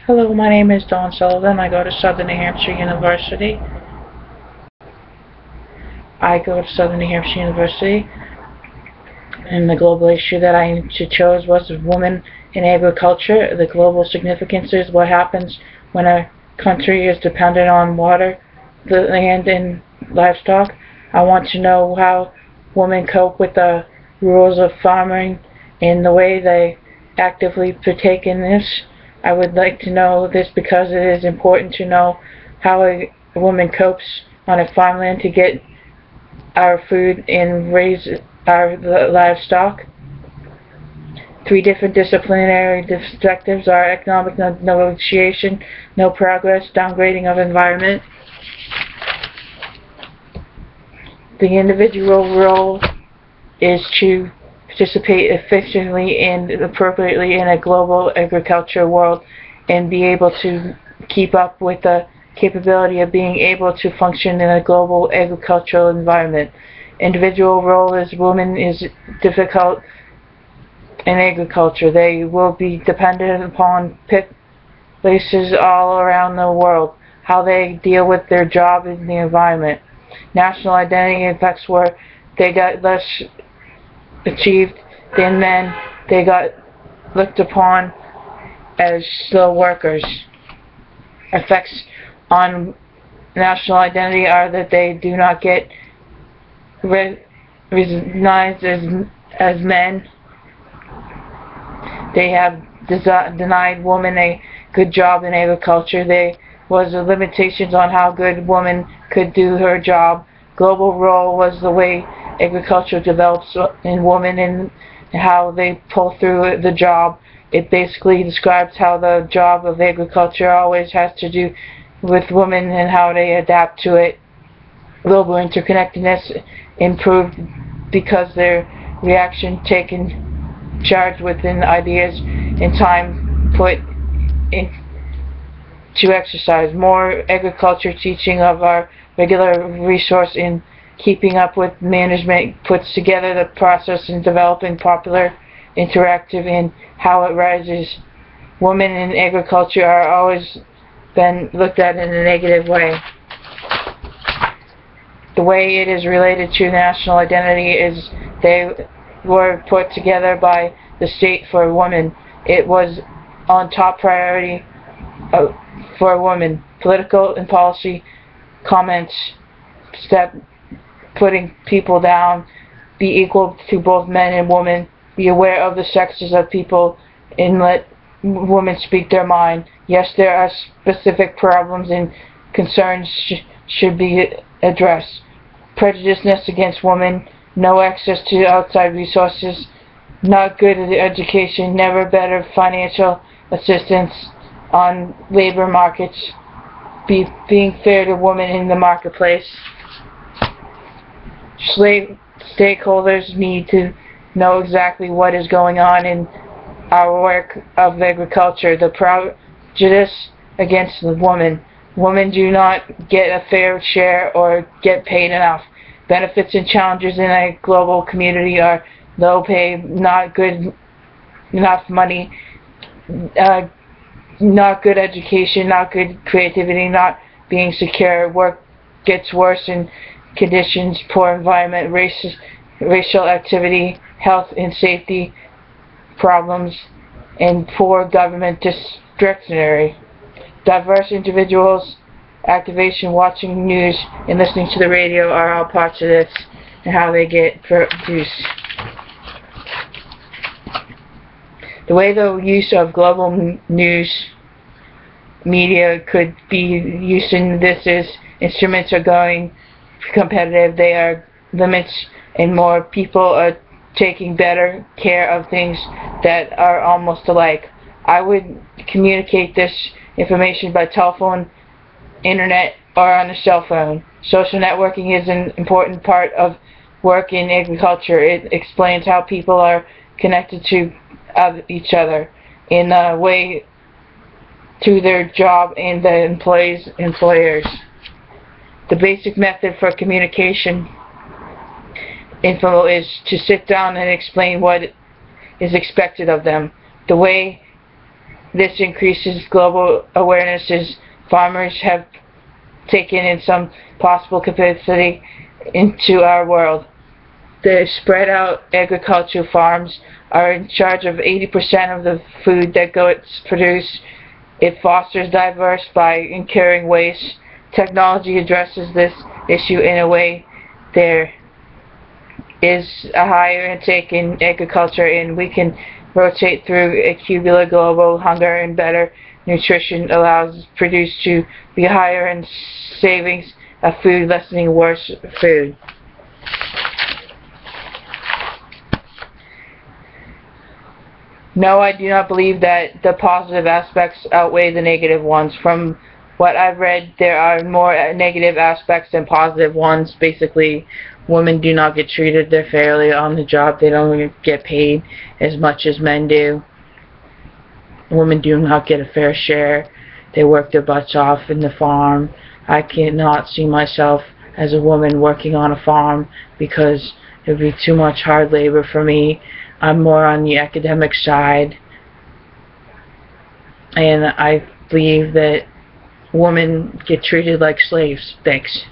Hello, my name is Dawn Sullivan. I go to Southern New Hampshire University. And the global issue that I chose was women in agriculture. The global significance is what happens when a country is dependent on water, the land, and livestock. I want to know how women cope with the rules of farming and the way they actively partake in this. I would like to know this because it is important to know how a woman copes on a farmland to get our food and raise our livestock. 3 different disciplinary objectives are economic negotiation, no progress, downgrading of environment. The individual role is to participate efficiently and appropriately in a global agriculture world and be able to keep up with the capability of being able to function in a global agricultural environment. Individual role as women is difficult in agriculture. They will be dependent upon places all around the world, how they deal with their job in the environment. National identity affects where they got less achieved than men. They got looked upon as slow workers. Effects on national identity are that they do not get recognized as men. They have denied women a good job in agriculture. There was limitations on how good women could do her job. Global role was the way agriculture develops in women and how they pull through the job. It basically describes how the job of agriculture always has to do with women and how they adapt to it. Global interconnectedness improved because their reaction taken charge within ideas and time put into exercise. More agriculture teaching of our regular resource in keeping up with management puts together the process in developing popular, interactive, and how it rises. Women in agriculture are always been looked at in a negative way. The way it is related to national identity is they were put together by the state for women. It was on top priority for women. Political and policy comments step putting people down, be equal to both men and women, be aware of the sexes of people, and let women speak their mind. Yes, there are specific problems and concerns should be addressed. Prejudiceness against women, no access to outside resources, not good education, never better financial assistance on labor markets, being fair to women in the marketplace. Stakeholders need to know exactly what is going on in our work of agriculture. The prejudice against the woman. Women do not get a fair share or get paid enough. Benefits and challenges in a global community are low pay, not good enough money, not good education, not good creativity, not being secure. Work gets worse in conditions, poor environment, racial activity, health and safety problems, and poor government discretionary. Diverse individuals, activation, watching news, and listening to the radio are all parts of this and how they get produced. The way the use of global news media could be used in this is instruments are going competitive, they are limits, and more people are taking better care of things that are almost alike. I would communicate this information by telephone, internet, or on a cell phone. Social networking is an important part of work in agriculture. It explains how people are connected to each other in a way to their job and the employers. The basic method for communication info is to sit down and explain what is expected of them. The way this increases global awareness as farmers have taken in some possible capacity into our world. The spread out agricultural farms are in charge of 80% of the food that gets produced. It fosters diverse by incurring waste. Technology addresses this issue in a way there is a higher intake in agriculture, and we can rotate through a cumulative global hunger, and better nutrition allows produce to be higher and savings of food, lessening worse food. No, I do not believe that the positive aspects outweigh the negative ones. From what I've read, there are more negative aspects than positive ones. Basically, women do not get treated fairly on the job. They don't get paid as much as men do. Women do not get a fair share. They work their butts off in the farm. I cannot see myself as a woman working on a farm because it would be too much hard labor for me. I'm more on the academic side, and I believe that women get treated like slaves. Thanks.